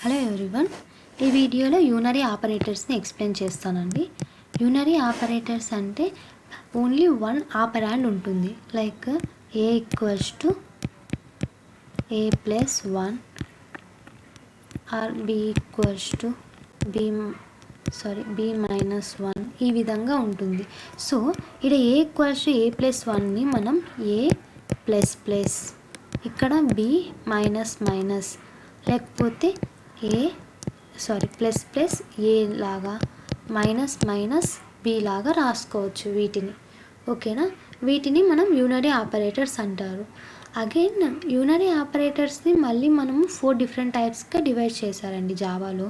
Hello everyone, ఈ వీడియోలో unary ఆపరేటర్స్ని ఎక్స్ప్లెయిన్ చేస్తానండి. యూనరీ ఆపరేటర్స్ అంటే ఓన్లీ వన్ ఆపరాండ్ ఉంటుంది. Like A equals to A plus 1 or B equals to B minus 1 ఈ విధంగా ఉంటుంది. సో ఇక్కడ A equals to A plus 1ని మనం ఏ ప్లస్ ప్లస్, ఇక్కడ బి మైనస్ మైనస్, లేకపోతే ప్లస్ ప్లస్ ఏ లాగా, మైనస్ మైనస్ బి లాగా రాసుకోవచ్చు వీటిని. ఓకేనా, వీటిని మనం యూనరీ ఆపరేటర్స్ అంటారు. అగైన్ యూనరీ ఆపరేటర్స్ని మళ్ళీ మనము 4 డిఫరెంట్ టైప్స్గా డివైడ్ చేశారండి జావాలో.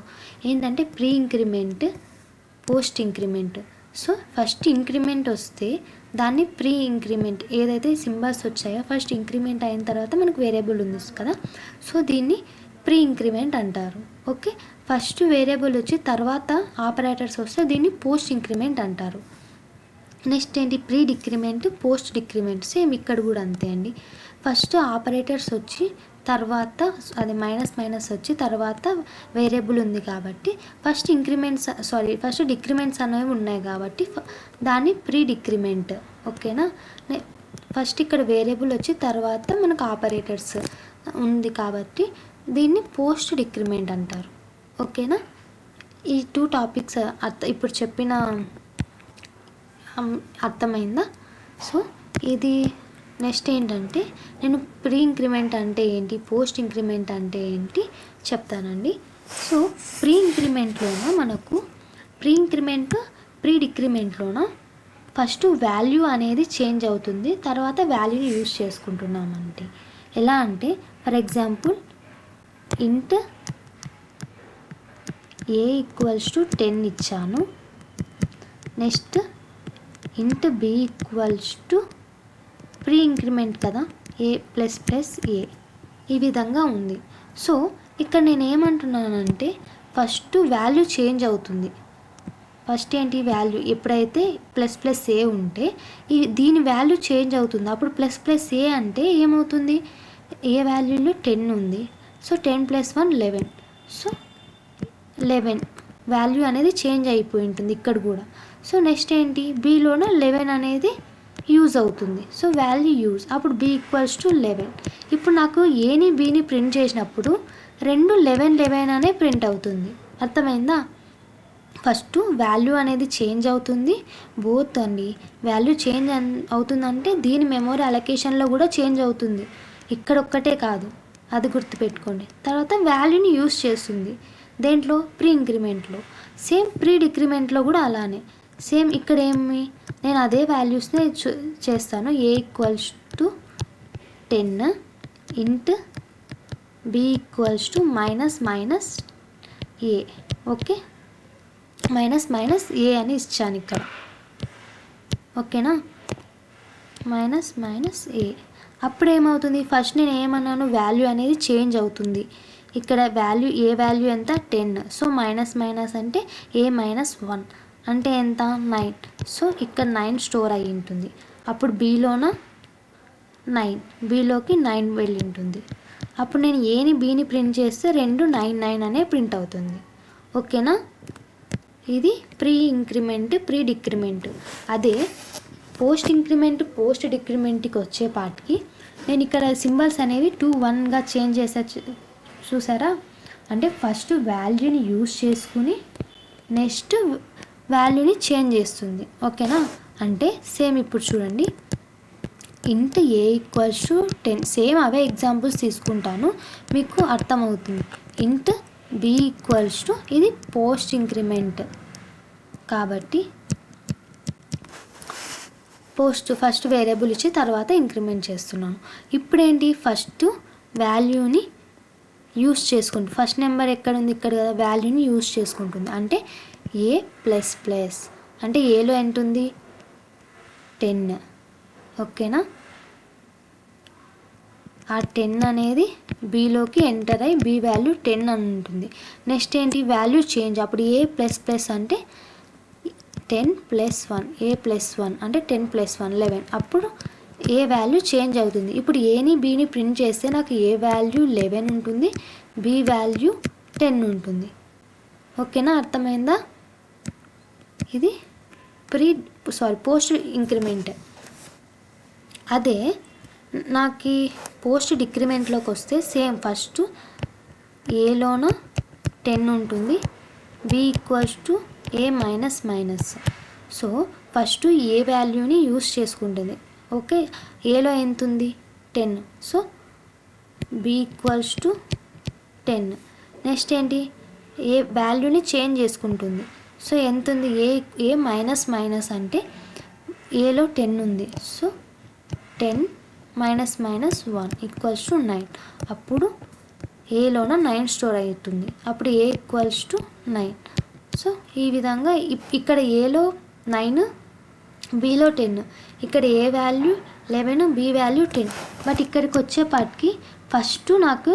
ఏంటంటే pre increment, post increment. So first increment వస్తే దాన్ని ప్రీ ఇంక్రిమెంట్, ఏదైతే సింబల్స్ వచ్చాయో ఫస్ట్ ఇంక్రిమెంట్ అయిన తర్వాత మనకు వేరియబుల్ ఉంది కదా, సో దీన్ని ప్రీ ఇంక్రిమెంట్ అంటారు. ఓకే, ఫస్ట్ వేరియబుల్ వచ్చి తర్వాత ఆపరేటర్స్ వస్తే దీన్ని పోస్ట్ ఇంక్రిమెంట్ అంటారు. నెక్స్ట్ ఏంటి, pre decrement, post decrement. Same ఇక్కడ కూడా అంతే అండి. ఫస్ట్ ఆపరేటర్స్ వచ్చి తర్వాత అది మైనస్ మైనస్ వచ్చి తర్వాత వేరియబుల్ ఉంది కాబట్టి ఫస్ట్ ఫస్ట్ డిక్రిమెంట్స్ అనేవి ఉన్నాయి కాబట్టి దాన్ని ప్రీ డిక్రిమెంట్. ఓకేనా, ఫస్ట్ ఇక్కడ వేరియబుల్ వచ్చి తర్వాత మనకు ఆపరేటర్స్ ఉంది కాబట్టి దీన్ని పోస్ట్ డిక్రిమెంట్ అంటారు. ఓకేనా, ఈ 2 టాపిక్స్ ఇప్పుడు చెప్పిన అర్థమైందా? సో ఇది నెక్స్ట్ ఏంటంటే నేను ప్రీ ఇంక్రిమెంట్ అంటే ఏంటి, పోస్ట్ ఇంక్రిమెంట్ అంటే ఏంటి చెప్తానండి. సో ప్రీ ఇంక్రిమెంట్లోన మనకు ప్రీ డిక్రిమెంట్లోన ఫస్ట్ వాల్యూ అనేది చేంజ్ అవుతుంది, తర్వాత వాల్యూని యూజ్ చేసుకుంటున్నామంటే ఎలా అంటే, ఫర్ ఎగ్జాంపుల్ ఇంట్ ఏ ఈక్వల్స్ టు 10 ఇచ్చాను. Next int B equals to pre increment కదా, ఏ ప్లస్ ప్లస్ ఏ, ఈ విధంగా ఉంది. సో ఇక్కడ నేను ఏమంటున్నానంటే ఫస్ట్ వాల్యూ చేంజ్ అవుతుంది. ఫస్ట్ ఏంటి, వాల్యూ ఎప్పుడైతే ప్లస్ ప్లస్ ఏ ఉంటే దీని వాల్యూ చేంజ్ అవుతుంది. అప్పుడు ప్లస్ ప్లస్ ఏ అంటే ఏమవుతుంది, ఏ వాల్యూలో 10 ఉంది, సో 10 + 1 11, సో 11 వాల్యూ అనేది చేంజ్ అయిపోయి ఉంటుంది ఇక్కడ కూడా. సో నెక్స్ట్ ఏంటి, బిలోన 11 అనేది యూజ్ అవుతుంది, సో వాల్యూ యూజ్, అప్పుడు బి ఈక్వల్స్ టు 11. ఇప్పుడు నాకు ఏని బిని ప్రింట్ చేసినప్పుడు రెండు 11 11 అనే ప్రింట్ అవుతుంది. అర్థమైందా? ఫస్ట్ వాల్యూ అనేది చేంజ్ అవుతుంది, బోత్ అండి. వాల్యూ చేంజ్ అవుతుందంటే దీని మెమరీ అలొకేషన్లో కూడా చేంజ్ అవుతుంది, ఇక్కడ ఒక్కటే కాదు, అది గుర్తుపెట్టుకోండి. తర్వాత వాల్యూని యూజ్ చేస్తుంది దేంట్లో, ప్రీ ఇంక్రిమెంట్లో. సేమ్ ప్రీ డిక్రిమెంట్లో కూడా అలానే. సేమ్ ఇక్కడ నేను అదే వాల్యూస్ని చేస్తాను. ఏ equals to 10 int B equals to minus minus a. Okay, minus minus a అని ఇచ్చాను ఇక్కడ. ఓకేనా, మైనస్ మైనస్ ఏ. అప్పుడు ఏమవుతుంది, ఫస్ట్ నేను ఏమన్నాను, వాల్యూ అనేది చేంజ్ అవుతుంది. ఇక్కడ వాల్యూ, ఏ వాల్యూ ఎంత, 10, సో మైనస్ మైనస్ అంటే ఏ మైనస్ 1 అంటే ఎంత, 9, సో ఇక్కడ 9 స్టోర్ అయ్యి ఉంటుంది. అప్పుడు బిలోన 9, బిలోకి 9 వెళ్ళి ఉంటుంది. అప్పుడు నేను ఏని బిని ప్రింట్ చేస్తే రెండు 9 9 అనే ప్రింట్ అవుతుంది. ఓకేనా, ఇది ప్రీ ఇంక్రిమెంట్, ప్రీ డిక్రిమెంట్. అదే పోస్ట్ ఇంక్రిమెంట్, పోస్ట్ డిక్రిమెంట్కి వచ్చేపాటికి నేను ఇక్కడ సింబల్స్ అనేవి 2 1గా చేంజ్ చేసా, చూసారా? అంటే ఫస్ట్ వాల్యూని యూజ్ చేసుకుని నెక్స్ట్ వాల్యూని చేంజ్ చేస్తుంది. ఓకేనా, అంటే సేమ్ ఇప్పుడు చూడండి, int a equals to 10, same అవే ఎగ్జాంపుల్స్ తీసుకుంటాను, మీకు అర్థమవుతుంది. ఇంట్ బి ఈక్వల్స్ టు, ఇది పోస్ట్ ఇంక్రిమెంట్ కాబట్టి ఫస్ట్ వేరియబుల్ ఇచ్చి తర్వాత ఇంక్రిమెంట్ చేస్తున్నాను. ఇప్పుడేంటి, ఫస్ట్ వాల్యూని యూజ్ చేసుకుంటుంది. ఫస్ట్ నెంబర్ ఎక్కడ ఉంది, ఇక్కడ కదా, వాల్యూని యూజ్ చేసుకుంటుంది. అంటే ఏ ప్లస్ ప్లస్ అంటే ఏలో ఎంత ఉంది, 10. ఓకేనా, ఆ 10 అనేది బిలోకి ఎంటర్ అయ్యి బి వాల్యూ 10 అని ఉంటుంది. నెక్స్ట్ ఏంటి, వాల్యూ చేంజ్, అప్పుడు ఏ ప్లస్ ప్లస్ అంటే 10 + 1, ఏ ప్లస్ 1 అంటే 10 + 1 11, అప్పుడు ఏ వాల్యూ చేంజ్ అవుతుంది. ఇప్పుడు ఏని బిని ప్రింట్ చేస్తే నాకు ఏ వాల్యూ 11 ఉంటుంది, బి వాల్యూ 10 ఉంటుంది. ఓకేనా, అర్థమైందా? ఇది పోస్ట్ ఇంక్రిమెంట్. అదే నాకు పోస్ట్ డిక్రిమెంట్లోకి వస్తే సేమ్ ఫస్ట్ ఏలోన 10 ఉంటుంది, b equals to a minus minus. So first a వాల్యూని యూస్ చేసుకుంటుంది. ఓకే, ఏలో ఎంత ఉంది 10, so b equals to 10. Next ఏంటి, ఏ వాల్యూని చేంజ్ చేసుకుంటుంది. సో ఎంత ఉంది, ఏ మైనస్ మైనస్ అంటే ఏలో 10 ఉంది, so 10 minus minus 1 equals to 9. అప్పుడు ఏలోన 9 స్టోర్ అవుతుంది, అప్పుడు ఏ ఈక్వల్స్ టు 9. సో ఈ విధంగా ఇక్కడ ఏలో 9, బిలో 10, ఇక్కడ ఏ వాల్యూ 11, బి వాల్యూ 10. బట్ ఇక్కడికి వచ్చేపాటికి ఫస్ట్ నాకు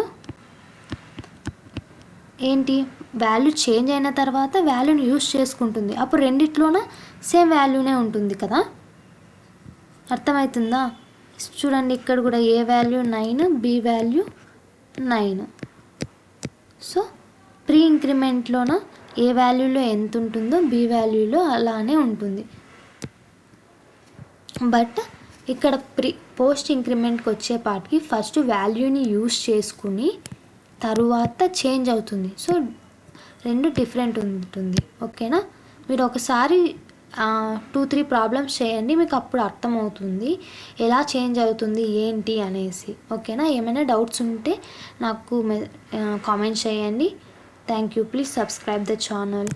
ఏంటి, వాల్యూ చేంజ్ అయిన తర్వాత వాల్యూని యూస్ చేసుకుంటుంది. అప్పుడు రెండిట్లోన సేమ్ వాల్యూనే ఉంటుంది కదా, అర్థమవుతుందా? చూడండి, ఇక్కడ కూడా a value 9, b value 9. So pre ఇంక్రిమెంట్లోన ఏ వాల్యూలో ఎంత ఉంటుందో బి వాల్యూలో అలానే ఉంటుంది. బట్ ఇక్కడ పోస్ట్ ఇంక్రిమెంట్కి వచ్చేపాటికి ఫస్ట్ వాల్యూని యూస్ చేసుకుని తరువాత చేంజ్ అవుతుంది. సో రెండు డిఫరెంట్ ఉంటుంది. ఓకేనా, మీరు ఒకసారి 2-3 ప్రాబ్లమ్స్ చేయండి, మీకు అప్పుడు అర్థమవుతుంది ఎలా చేంజ్ అవుతుంది ఏంటి అనేసి. ఓకేనా, ఏమైనా డౌట్స్ ఉంటే నాకు కామెంట్ చేయండి. Thank you. Please subscribe the channel.